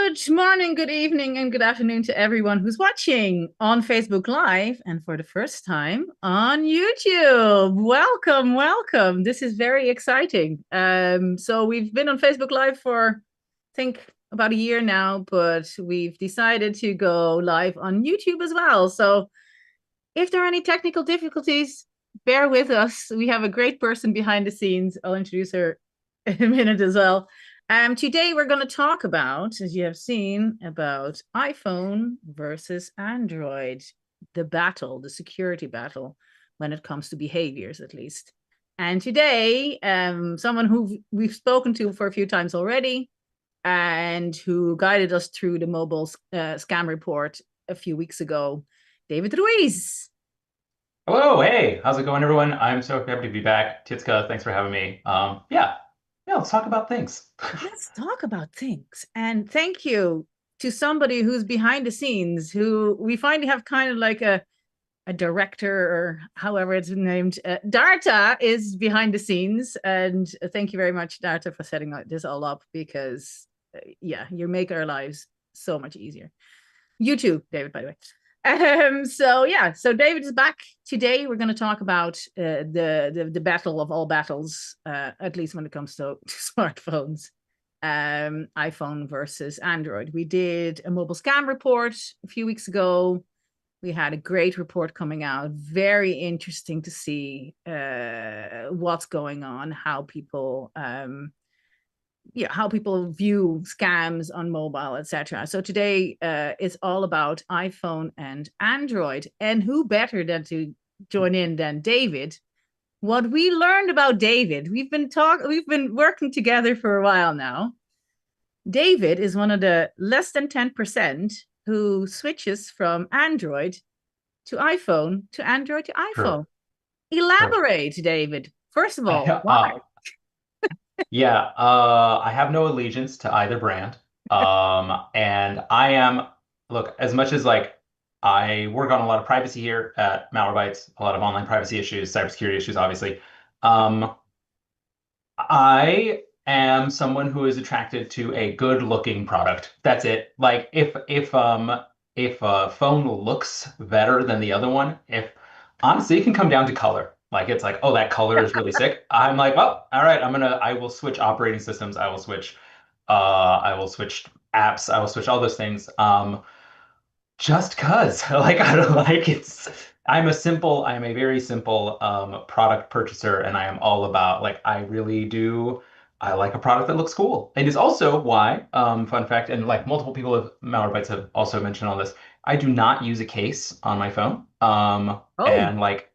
Good morning, good evening, and good afternoon to everyone who's watching on Facebook Live and for the first time on YouTube. Welcome, welcome. This is very exciting. So we've been on Facebook Live for, I think, about a year now, but we've decided to go live on YouTube as well. So if there are any technical difficulties, bear with us. We have a great person behind the scenes. I'll introduce her in a minute as well. Today we're going to talk about, as you have seen, about iPhone versus Android, the battle, the security battle, when it comes to behaviors, at least. And today, someone who we've spoken to for a few times already, and who guided us through the mobile scam report a few weeks ago, David Ruiz. Hello, hey, how's it going, everyone? I'm so happy to be back. Tjitske, thanks for having me. Yeah, let's talk about things. Let's talk about things. And thank you to somebody who's behind the scenes, who we finally have kind of like a director, or however it's named. Darta is behind the scenes. And thank you very much, Darta, for setting this all up, because, yeah, you make our lives so much easier. You too, David, by the way. So David is back today. We're going to talk about the battle of all battles, at least when it comes to smartphones, iPhone versus Android. We did a mobile scam report a few weeks ago. We had a great report coming out. Very interesting to see what's going on, how people view scams on mobile, etc. So today it's all about iPhone and Android, and who better than to join in than David. What we learned about David, we've been working together for a while now. David is one of the less than 10% who switches from Android to iPhone to Android to iPhone. True, true. Elaborate, David. First of all, why? Yeah, I have no allegiance to either brand. And look, as much as like I work on a lot of privacy here at Malwarebytes, a lot of online privacy issues, cybersecurity issues, obviously. Um, I am someone who is attracted to a good-looking product. That's it. Like if a phone looks better than the other one, if honestly it can come down to color. Like it's like, oh, that color is really sick. I'm like, well, all right, I will switch operating systems, I will switch apps, I will switch all those things. Just cause like I don't like it's I'm a very simple product purchaser, and I am all about like I really do I like a product that looks cool. It is also why fun fact, and like multiple people of Malwarebytes have also mentioned all this, I do not use a case on my phone. Oh, And like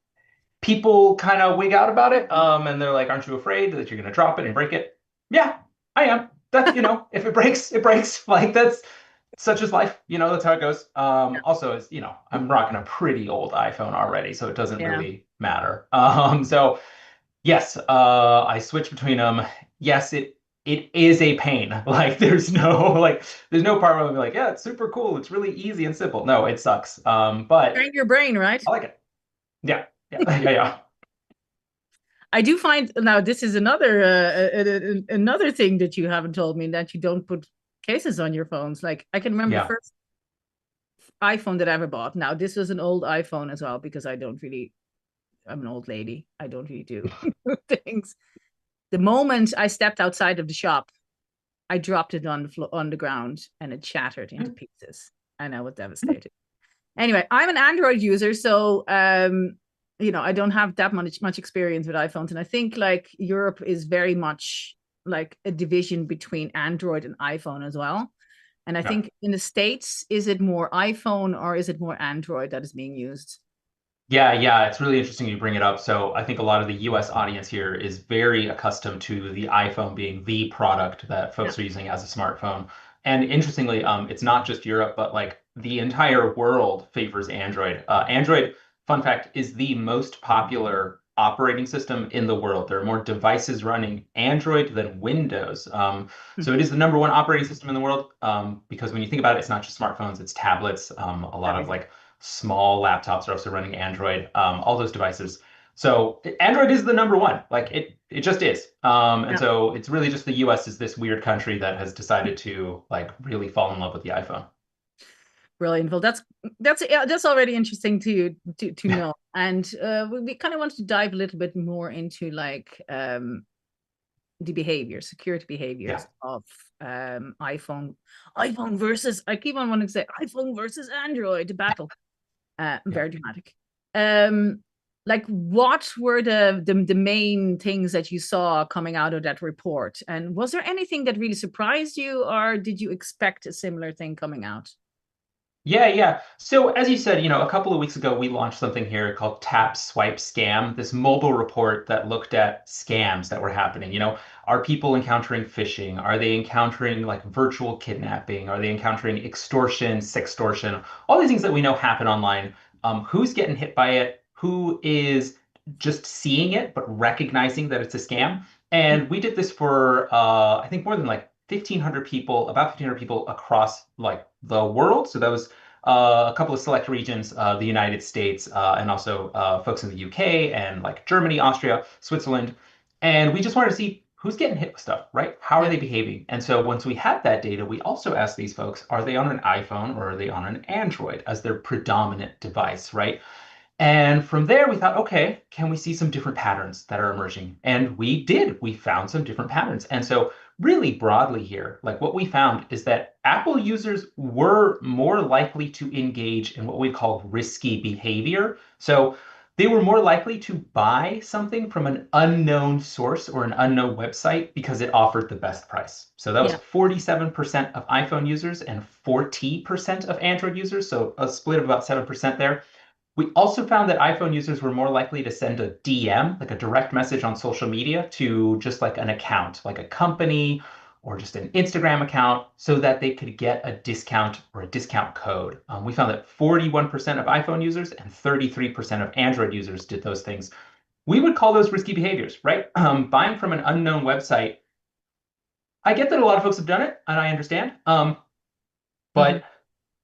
people kind of wig out about it, and they're like, aren't you afraid that you're gonna drop it and break it? Yeah, I am. That's, if it breaks, it breaks. Like that's such is life, that's how it goes. Also, as I'm rocking a pretty old iPhone already, so it doesn't yeah. really matter. So yes, I switch between them. Yes, it is a pain. Like there's no part where I'm like, yeah, it's super cool. It's really easy and simple. No, it sucks. But Train your brain, right? I like it. Yeah, yeah, yeah, yeah. I do find now this is another thing that you haven't told me, that you don't put cases on your phones. Like I can remember the Yeah. first iPhone that I ever bought. Now this was an old iPhone as well, because I'm an old lady. I don't really do things. The moment I stepped outside of the shop, I dropped it on the ground, and it shattered into pieces, and I was devastated. Anyway, I'm an Android user, so I don't have that much experience with iPhones, and I think like Europe is very much like a division between Android and iPhone as well. And I Yeah. think in the States, is it more iPhone or is it more Android that is being used? Yeah, yeah, it's really interesting you bring it up. So I think a lot of the US audience here is very accustomed to the iPhone being the product that Yeah. folks are using as a smartphone. And interestingly, it's not just Europe, but like the entire world favors Android. Android, fun fact, is the most popular operating system in the world. There are more devices running Android than Windows. So it is the number one operating system in the world, because when you think about it, it's not just smartphones, it's tablets, a lot of Everything. like small laptops are also running Android, all those devices. So Android is the number one. Like It just is. And Yeah, so it's really just the US is this weird country that has decided to like really fall in love with the iPhone. brilliant. Well, that's already interesting to know. And we kind of wanted to dive a little bit more into like the behaviors, security Yeah. behaviors of iPhone versus, I keep on wanting to say iPhone versus Android, the battle. Yeah. Very dramatic. Um, like what were the main things that you saw coming out of that report? And was there anything that really surprised you, or did you expect a similar thing coming out? Yeah, yeah. So as you said, a couple of weeks ago, we launched something here called Tap Swipe Scam, this mobile report that looked at scams that were happening. Are people encountering phishing? Are they encountering like virtual kidnapping? Are they encountering extortion, sextortion? All these things that we know happen online. Who's getting hit by it? Who is just seeing it but recognizing that it's a scam? And we did this for I think more than like 1,500 people, about 1,500 people across like the world. So that was a couple of select regions, the United States, and also folks in the UK and like Germany, Austria, Switzerland. And we just wanted to see who's getting hit with stuff, right? How are Yeah, they behaving? And so once we had that data, we also asked these folks, are they on an iPhone or are they on an Android as their predominant device, right? And from there, we thought, okay, can we see some different patterns that are emerging? And we did. We found some different patterns. And so, really broadly here, like what we found is that Apple users were more likely to engage in what we call risky behavior. So, they were more likely to buy something from an unknown source or an unknown website because it offered the best price. So that was yeah, 47% of iPhone users and 40% of Android users. So a split of about 7% there. We also found that iPhone users were more likely to send a DM, like a direct message on social media, to just like an account, like a company or just an Instagram account, so that they could get a discount or a discount code. We found that 41% of iPhone users and 33% of Android users did those things. We would call those risky behaviors, right? Buying from an unknown website. I get that a lot of folks have done it, and I understand. mhm, But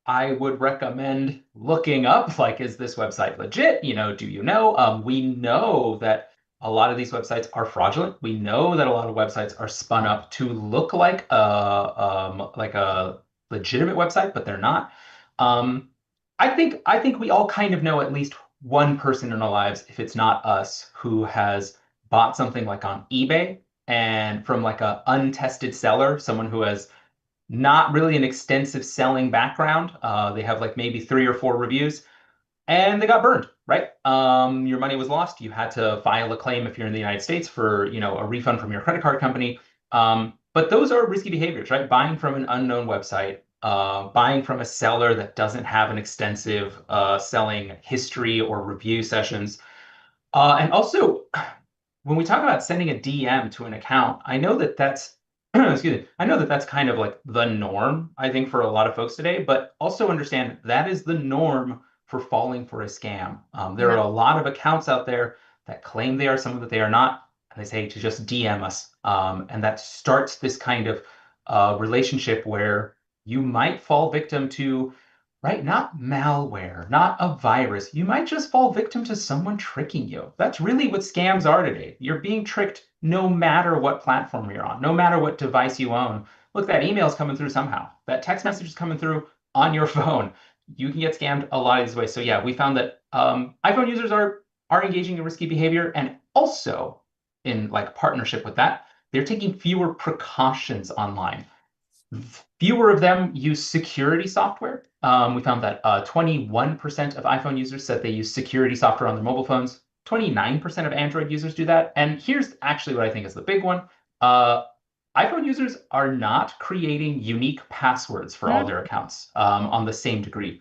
I would recommend looking up, like, is this website legit? Do you know? We know that a lot of these websites are fraudulent. We know that a lot of websites are spun up to look like a legitimate website, but they're not. Um, I think we all kind of know at least one person in our lives, if it's not us, who has bought something like on eBay and from like a untested seller, someone who has not really an extensive selling background. They have like maybe 3 or 4 reviews, and they got burned, right? Your money was lost. You had to file a claim if you're in the United States for, a refund from your credit card company. But those are risky behaviors, right? Buying from an unknown website, buying from a seller that doesn't have an extensive selling history or review sessions. And also, when we talk about sending a DM to an account, I know that that's excuse me, I know that that's kind of like the norm, I think, for a lot of folks today, but also understand that is the norm for falling for a scam. There are yeah, a lot of accounts out there that claim they are someone that they are not, and they say to just DM us. And that starts this kind of relationship where you might fall victim to, right? Not malware, not a virus. You might just fall victim to someone tricking you. That's really what scams are today. You're being tricked no matter what platform you're on, no matter what device you own. Look, that email's coming through somehow. That text yeah. message is coming through on your phone. You can get scammed a lot of these ways. So yeah, we found that iPhone users are engaging in risky behavior, and also in like partnership with that, they're taking fewer precautions online. Fewer of them use security software. We found that 21% of iPhone users said they use security software on their mobile phones. 29% of Android users do that. And here's actually what I think is the big one. Uh, iPhone users are not creating unique passwords for all Mm, their accounts on the same degree.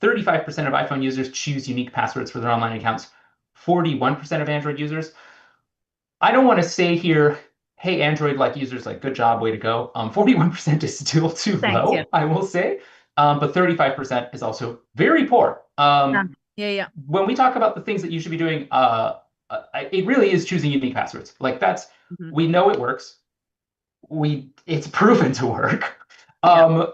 35% of iPhone users choose unique passwords for their online accounts. 41% of Android users, I don't want to say here, hey, Android like users, like good job, way to go. 41% is still too thanks. Yeah, low, I will say. But 35% is also very poor. yeah, yeah, yeah. When we talk about the things that you should be doing, it really is choosing unique passwords. Like that's, Mhm, we know it works. It's proven to work. yeah.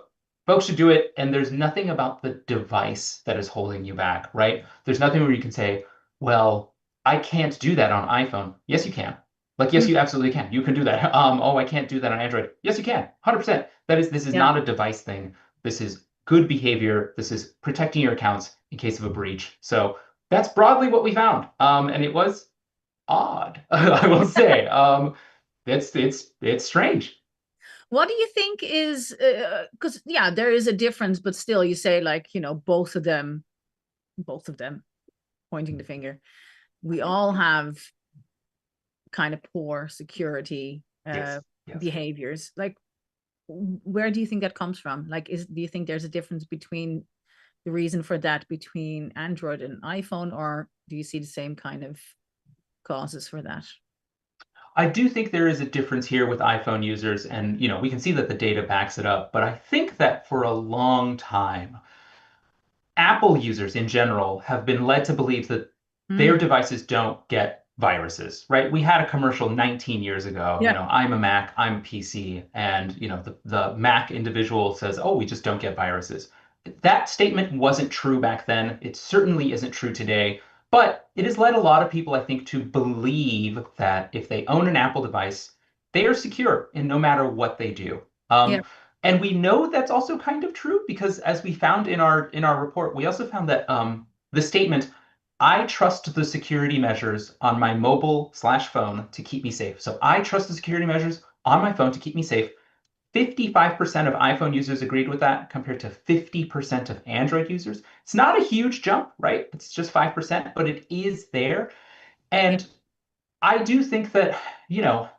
Folks should do it, and there's nothing about the device that is holding you back, right? There's nothing where you can say, well, I can't do that on iPhone. Yes, you can. Like, yes, you absolutely can. You can do that. Oh, I can't do that on Android. Yes, you can. 100%. This is Yeah. not a device thing. This is good behavior. This is protecting your accounts in case of a breach. So that's broadly what we found. And it was odd, I will say. It's strange. What do you think is, because yeah, there is a difference, but still you say like, both of them pointing the finger. We all have kind of poor security Yes, yes. behaviors. Like, where do you think that comes from? Like, do you think there's a difference between the reason for that between Android and iPhone, or do you see the same kind of causes for that? I do think there is a difference here with iPhone users, and we can see that the data backs it up. But I think that for a long time, Apple users in general have been led to believe that their Mm. devices don't get viruses, right? We had a commercial 19 years ago, Yeah. I'm a Mac, I'm a PC, and the Mac individual says, "Oh, we just don't get viruses." That statement wasn't true back then. It certainly isn't true today, but it has led a lot of people, I think, to believe that if they own an Apple device, they are secure in no matter what they do. Yeah. And we know that's also kind of true because as we found in our report, we also found that the statement, "I trust the security measures on my mobile/phone to keep me safe." So I trust the security measures on my phone to keep me safe. 55% of iPhone users agreed with that compared to 50% of Android users. It's not a huge jump, right? It's just 5%, but it is there. Yeah. And I do think that, you know,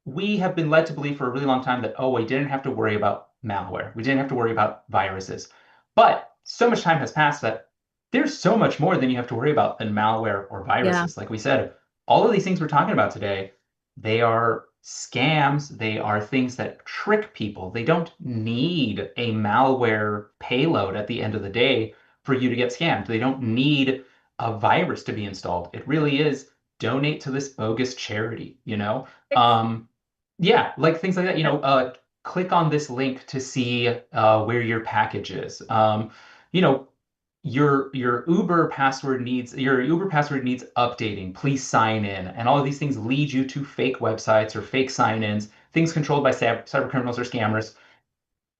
we have been led to believe for a really long time that, oh, we didn't have to worry about malware. We didn't have to worry about viruses. But so much time has passed that there's so much more than you have to worry about than malware or Yeah. viruses. Like we said, all of these things we're talking about today, they are scams. They are things that trick people. They don't need a malware payload at the end of the day for you to get scammed. They don't need a virus to be installed. It really is donate to this bogus charity. Yeah, like things like that. Click on this link to see where your package is. You know, your Uber password needs updating. Please sign in. And all of these things lead you to fake websites or fake sign-ins, things controlled by cyber criminals or scammers.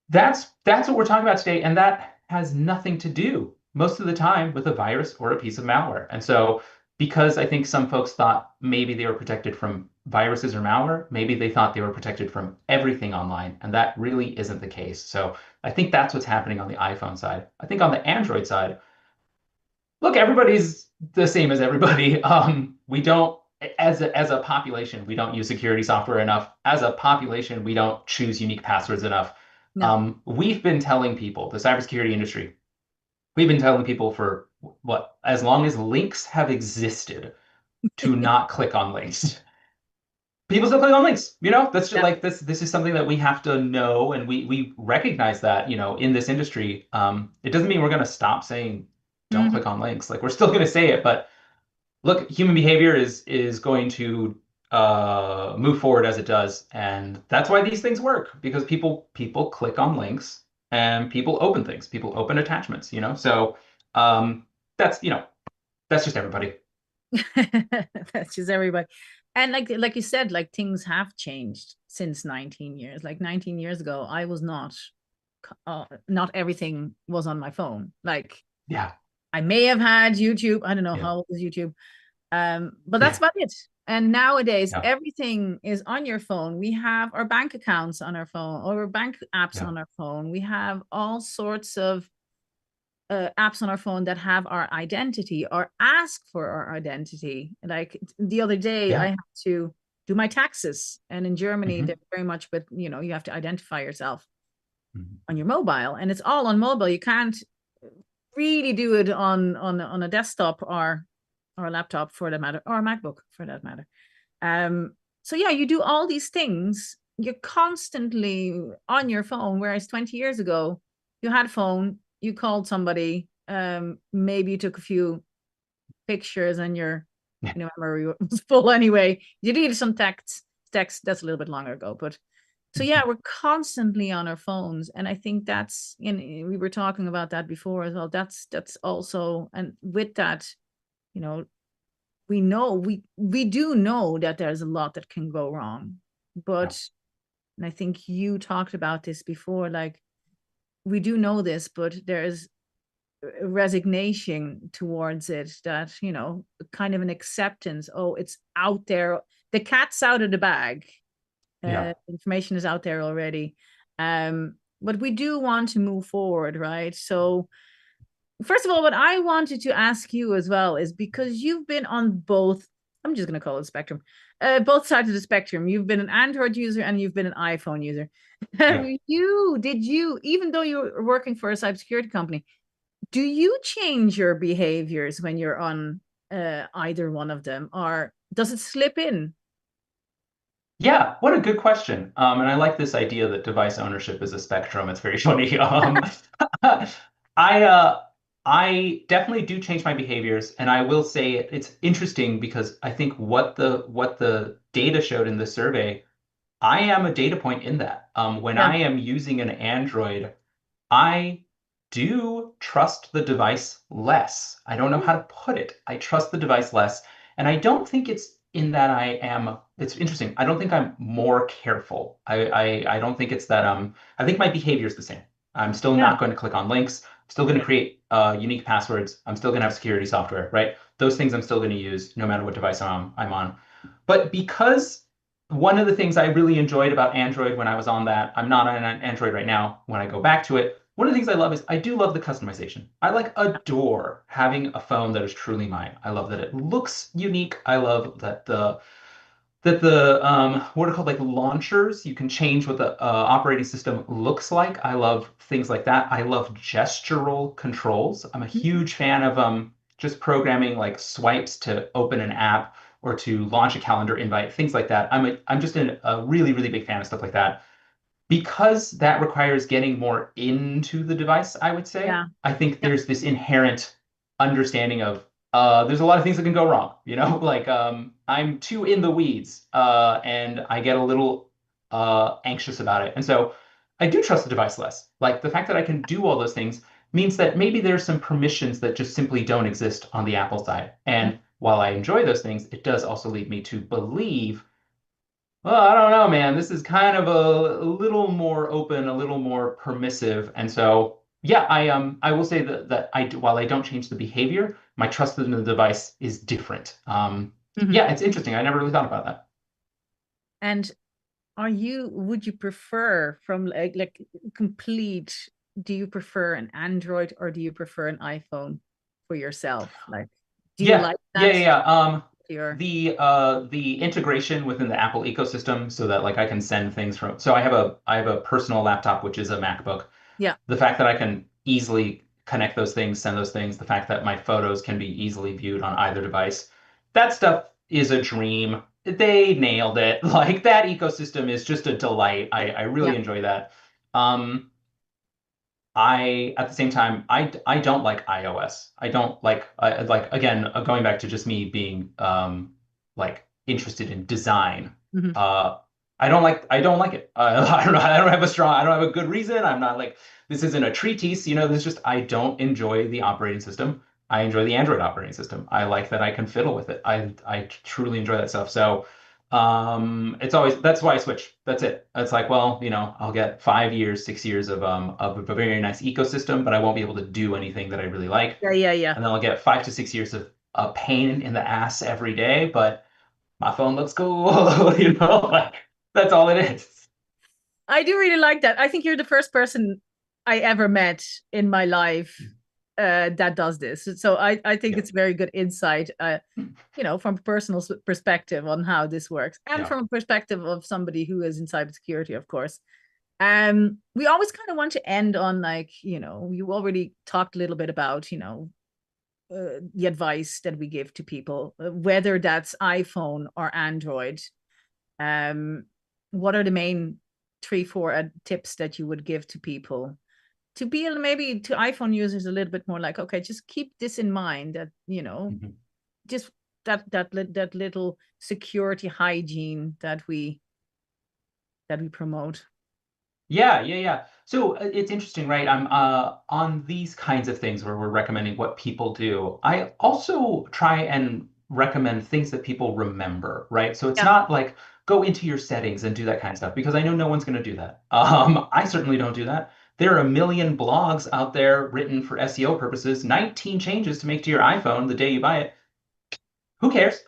That's what we're talking about today, and that has nothing to do most of the time with a virus or a piece of malware. And so, because I think some folks thought maybe they were protected from viruses or malware, maybe they thought they were protected from everything online, and that really isn't the case. So I think that's what's happening on the iPhone side. I think on the Android side, look, everybody's the same as everybody. We don't, as a population, we don't use security software enough. As a population, we don't choose unique passwords enough. No. We've been telling people, the cybersecurity industry, we've been telling people for what, as long as links have existed, to not click on links. People still click on links. That's just Yeah. like this is something that we have to know, and we recognize that, in this industry. It doesn't mean we're going to stop saying don't Mhm. click on links. Like we're still going to say it, but look, human behavior is going to move forward as it does, and that's why these things work because people click on links and people open things, people open attachments. So um, that's that's just everybody. That's just everybody. And like you said, like things have changed since 19 years. Like 19 years ago, I was not everything was on my phone. Like Yeah, I may have had YouTube. I don't know yeah, how old was YouTube. But that's yeah, about it. And nowadays, yeah, everything is on your phone. We have our bank accounts on our phone, or our bank apps yeah, on our phone. We have all sorts of apps on our phone that have our identity or ask for our identity. Like the other day, I yeah. had to do my taxes, and in Germany, they're Hmm. very much with you have to identify yourself Hmm. on your mobile, and it's all on mobile. You can't really do it on a desktop or a laptop for that matter, or a MacBook for that matter. So yeah, you do all these things. You're constantly on your phone, whereas 20 years ago, you had a phone, you called somebody, maybe you took a few pictures and your Yeah. memory was full anyway. You needed some text that's a little bit longer ago, but so yeah, we're constantly on our phones, and I think we were talking about that before as well. That's also, and with that, you know we do know that there's a lot that can go wrong. Yeah. But and I think you talked about this before, like we do know this, but there's a resignation towards it, that, kind of an acceptance. Oh, it's out there. The cat's out of the bag. Yeah. Information is out there already. But we do want to move forward, right? So first of all, what I wanted to ask you as well is, because you've been on both, I'm just going to call it spectrum, both sides of the spectrum. You've been an Android user and you've been an iPhone user. Yeah. Even though you're working for a cybersecurity company, do you change your behaviors when you're on either one of them, or does it slip in? Yeah, what a good question. And I like this idea that device ownership is a spectrum. It's very funny. I uh, I definitely do change my behaviors, and I will say it's interesting because I think what the data showed in the survey, I am a data point in that. When Yeah, I am using an Android, I do trust the device less. I don't know how to put it. I trust the device less. And I don't think it's in that it's interesting. I don't think I'm more careful. I don't think it's that, I think my behavior is the same. I'm still yeah, not going to click on links. I'm still going to create unique passwords. I'm still going to have security software, right? Those things I'm still going to use no matter what device I'm on. But because one of the things I really enjoyed about Android when I was on that, I'm not on an Android right now. When I go back to it, one of the things I love is I do love the customization. I like adore having a phone that is truly mine. I love that it looks unique. I love that the what are called like launchers, you can change what the operating system looks like. I love things like that. I love gestural controls. I'm a huge fan of just programming like swipes to open an app or to launch a calendar invite, things like that. I'm just a really really big fan of stuff like that. Because that requires getting more into the device, I would say. yeah, I think yeah, there's this inherent understanding of there's a lot of things that can go wrong, like I'm too in the weeds and I get a little anxious about it. And so I do trust the device less. Like the fact that I can do all those things means that maybe there's some permissions that just simply don't exist on the Apple side. yeah. And while I enjoy those things, it does also lead me to believe, well, I don't know, man. This is kind of a little more open, a little more permissive. And so, yeah, I will say that while I don't change the behavior, my trust in the device is different. Mhm. Yeah, it's interesting. I never really thought about that. And would you prefer, from like complete, do you prefer an Android or do you prefer an iPhone for yourself? Like, do you Yeah, like yeah, that? yeah, yeah. Your The integration within the Apple ecosystem so that like I can send things from, so I have a personal laptop which is a MacBook. Yeah, The fact that I can easily connect those things, send those things, the fact that my photos can be easily viewed on either device, that stuff is a dream. They nailed it. Like that ecosystem is just a delight. I yeah, really enjoy that. Um, at the same time, I don't like iOS. I don't like like again going back to just me being like interested in design. mhm. Uh, I don't like it. I don't have a good reason. I'm not like this isn't a treatise. This just I don't enjoy the operating system. I enjoy the Android operating system. I like that I can fiddle with it. I truly enjoy that stuff. So it's always that's why I switch. That's it. It's like, well, I'll get 5 years, 6 years of a very nice ecosystem, but I won't be able to do anything that I really like. Yeah, yeah, yeah. And then I'll get 5 to 6 years of a pain in the ass every day, but my phone looks cool, like that's all it is. I do really like that. I think you're the first person I ever met in my life that does this. So I think Yeah. it's very good insight, from a personal perspective on how this works, and Yeah. from a perspective of somebody who is in cybersecurity, of course. We always kind of want to end on, like, you already talked a little bit about, the advice that we give to people, whether that's iPhone or Android. Um, what are the main three, four tips that you would give to people to be maybe to iPhone users a little bit more like, okay, just keep this in mind, that, Mhm. just that little security hygiene that we promote. Yeah, yeah, yeah. So it's interesting, right? I'm on these kinds of things where we're recommending what people do. I also try and recommend things that people remember, right? So it's Yeah. not like go into your settings and do that kind of stuff because I know no one's going to do that. I certainly don't do that. There are a million blogs out there written for SEO purposes, 19 changes to make to your iPhone the day you buy it. Who cares?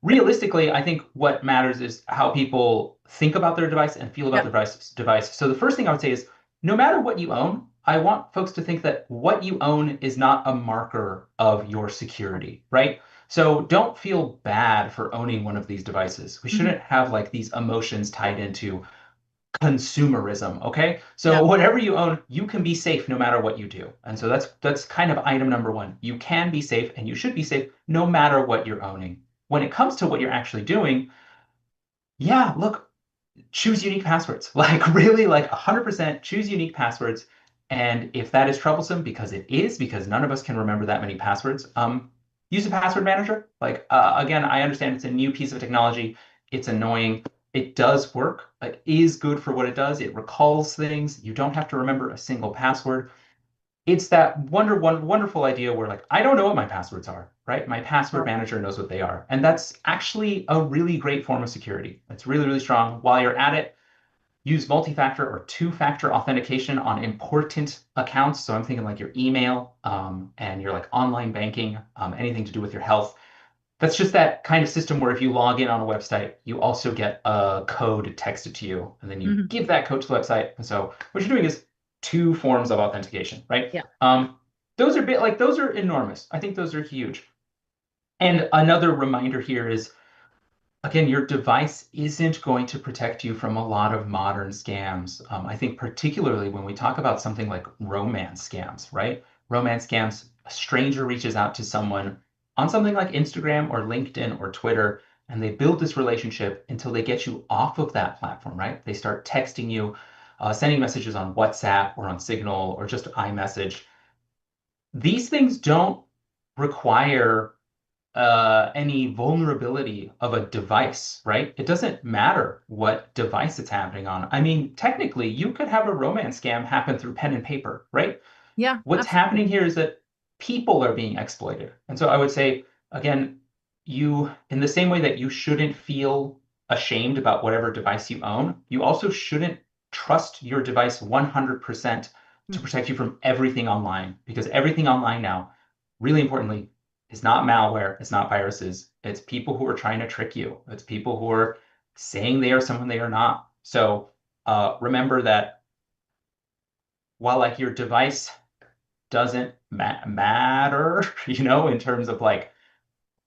Realistically, I think what matters is how people think about their device and feel about Yeah. their device. So the first thing I would say is no matter what you own, I want folks to think that what you own is not a marker of your security, right? So don't feel bad for owning one of these devices. We Mhm. shouldn't have like these emotions tied into consumerism, okay? Yeah. So whatever you own, you can be safe no matter what you do. And so that's kind of item number one. You can be safe and you should be safe no matter what you're owning. When it comes to what you're actually doing, yeah, look, choose unique passwords. Like really like 100% choose unique passwords. And if that is troublesome, because it is, because none of us can remember that many passwords, use a password manager. Like again, I understand it's a new piece of technology. It's annoying. It does work. It is good for what it does. It recalls things. You don't have to remember a single password. It's that wonderful idea where like I don't know what my passwords are, right? My password Right. manager knows what they are. And that's actually a really great form of security. It's really, really strong. While you're at it, use multi-factor or two-factor authentication on important accounts. So I'm thinking like your email and your like online banking, anything to do with your health. That's just that kind of system where if you log in on a website, you also get a code texted to you, and then you Mhm. give that code to the website. And so what you're doing is two forms of authentication, right? Yeah. Those are those are enormous. I think those are huge. And another reminder here is again, your device isn't going to protect you from a lot of modern scams. I think particularly when we talk about something like romance scams, right? Romance scams, a stranger reaches out to someone on something like Instagram or LinkedIn or Twitter, and they build this relationship until they get you off of that platform, right? They start texting you, sending messages on WhatsApp or on Signal or just iMessage. These things don't require any vulnerability of a device, right? It doesn't matter what device it's happening on. I mean, technically, you could have a romance scam happen through pen and paper, right? Yeah. What's Absolutely. happening here is that people are being exploited. And so I would say, again, in the same way that you shouldn't feel ashamed about whatever device you own, you also shouldn't trust your device 100% to Mm. protect you from everything online, because everything online now, really importantly, is not malware, it's not viruses, it's people who are trying to trick you. It's people who are saying they are someone they are not. So remember that while like your device doesn't matter, in terms of like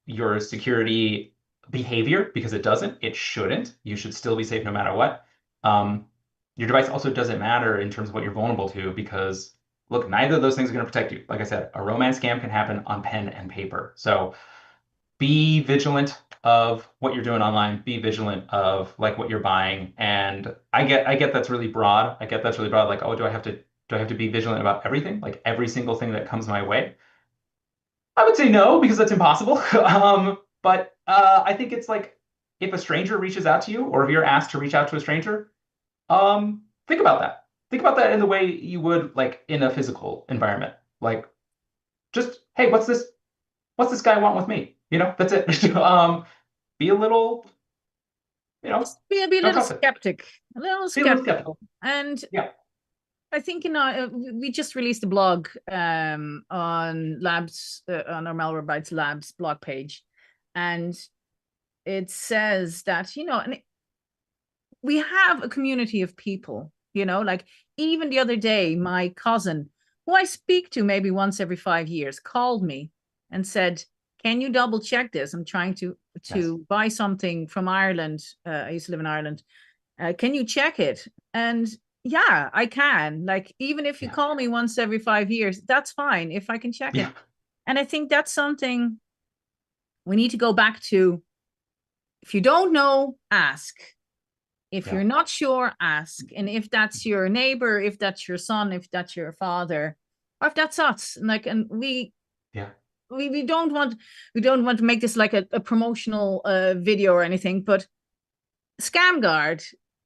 your security behavior, because it doesn't, it shouldn't. You should still be safe no matter what. Um, your device also doesn't matter in terms of what you're vulnerable to, because look, neither of those things are going to protect you. Like I said, a romance scam can happen on pen and paper. So be vigilant of what you're doing online. Be vigilant of like what you're buying. And I get that's really broad. I get that's really broad. Like, oh, do I have to be vigilant about everything? Like every single thing that comes my way? I would say no, because that's impossible. But I think it's like if a stranger reaches out to you, or if you're asked to reach out to a stranger, think about that. Think about that in the way you would like in a physical environment. Like, just, hey, what's this guy want with me? That's it. Be a little, Just be a don't little trust it. skeptic, a little Be a little skeptical. skeptical. And Yeah. I think we just released a blog on labs on our Malwarebytes Labs blog page, and it says that and we have a community of people. Like even the other day, my cousin, who I speak to maybe once every 5 years, called me and said, "Can you double check this? I'm trying to Yes. buy something from Ireland. I used to live in Ireland. Can you check it?" And yeah, I can. Like, even if you Yeah. call me once every 5 years, that's fine if I can check it. Yeah. And I think that's something we need to go back to. If you don't know, ask. If Yeah. you're not sure, ask. And if that's your neighbor, if that's your son, if that's your father, or if that's us, like, and Yeah. we don't want to make this like a promotional video or anything, but scam guard,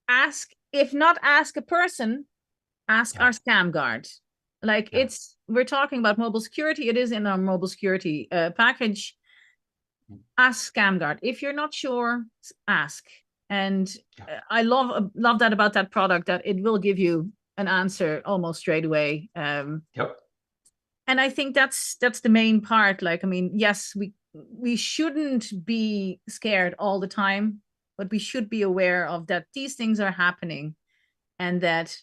ask. If not ask a person, ask Yeah. our scam guard. Like, Yeah. we're talking about mobile security. It is in our mobile security package. ask ScamGuard. If you're not sure, ask. And Yeah. I love that about that product, that it will give you an answer almost straight away. Yep. And I think that's the main part. Like, I mean, yes, we shouldn't be scared all the time, but we should be aware of that these things are happening, and that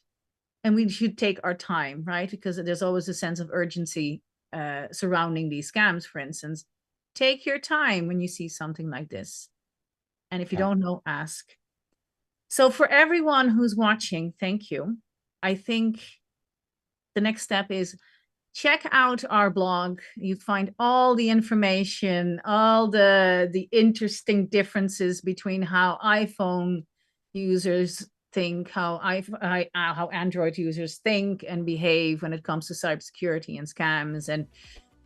and we should take our time, right? Because there's always a sense of urgency surrounding these scams, for instance. Take your time when you see something like this. And if you Yeah. don't know, ask. So for everyone who's watching, thank you. I think the next step is check out our blog. You find all the information, all the interesting differences between how iPhone users think, how Android users think and behave when it comes to cybersecurity and scams,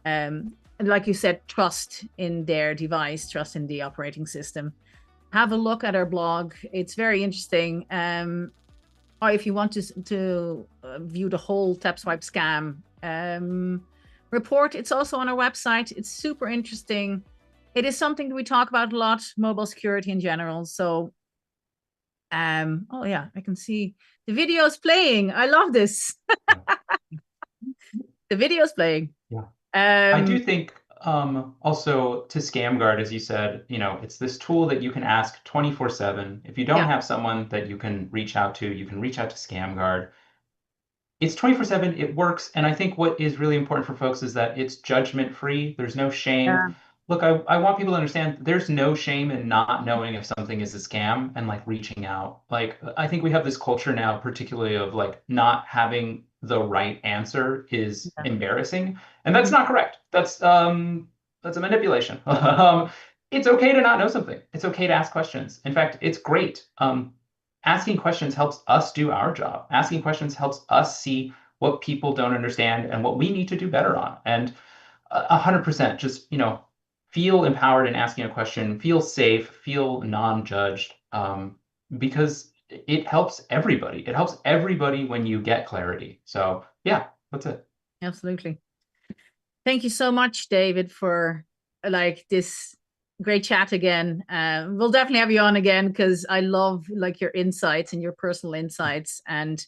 and like you said, trust in their device, trust in the operating system. Have a look at our blog. It's very interesting. Or if you want to view the whole tap swipe scam report, it's also on our website. It's super interesting. It is something that we talk about a lot, mobile security in general. So, oh yeah, I can see the video is playing. I love this. Yeah. The video is playing. Yeah. I do Um, think also to ScamGuard, as you said, it's this tool that you can ask 24/7. If you don't yeah, have someone that you can reach out to, you can reach out to ScamGuard. It's 24/7, it works. And I think what is really important for folks is that it's judgment free. There's no shame. yeah, Look, I want people to understand there's no shame in not knowing if something is a scam and like reaching out. Like, I think we have this culture now, particularly of like not having the right answer is yeah. embarrassing. And that's Mhm. not correct. That's a manipulation. It's okay to not know something. It's okay to ask questions. In fact, it's great. Asking questions helps us do our job. Asking questions helps us see what people don't understand and what we need to do better on. And 100% just, feel empowered in asking a question, feel safe, feel non-judged, because it helps everybody. It helps everybody when you get clarity. So yeah, that's it. Absolutely. Thank you so much, David, for like this great chat again. We'll definitely have you on again because I love like your insights and your personal insights. And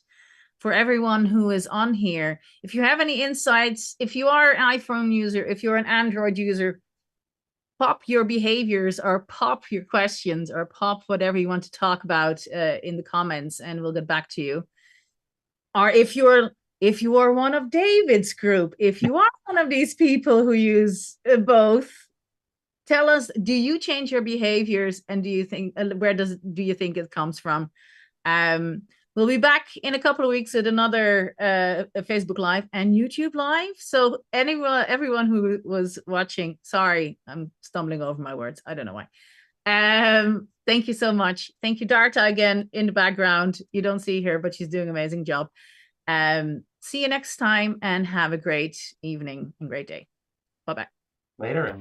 for everyone who is on here, if you have any insights, if you are an iPhone user, if you're an Android user, pop your behaviors or pop your questions or pop whatever you want to talk about in the comments, and we'll get back to you. Or if you are one of David's group, if you are one of these people who use both, tell us, do you change your behaviors, and do you think do you think it comes from? um we'll be back in a couple of weeks with another Facebook Live and YouTube Live. So everyone who was watching, sorry, I'm stumbling over my words, I don't know why. Thank you so much. Thank you, Darta, again in the background. You don't see her, but she's doing an amazing job. See you next time, and have a great evening and great day. Bye bye. Later.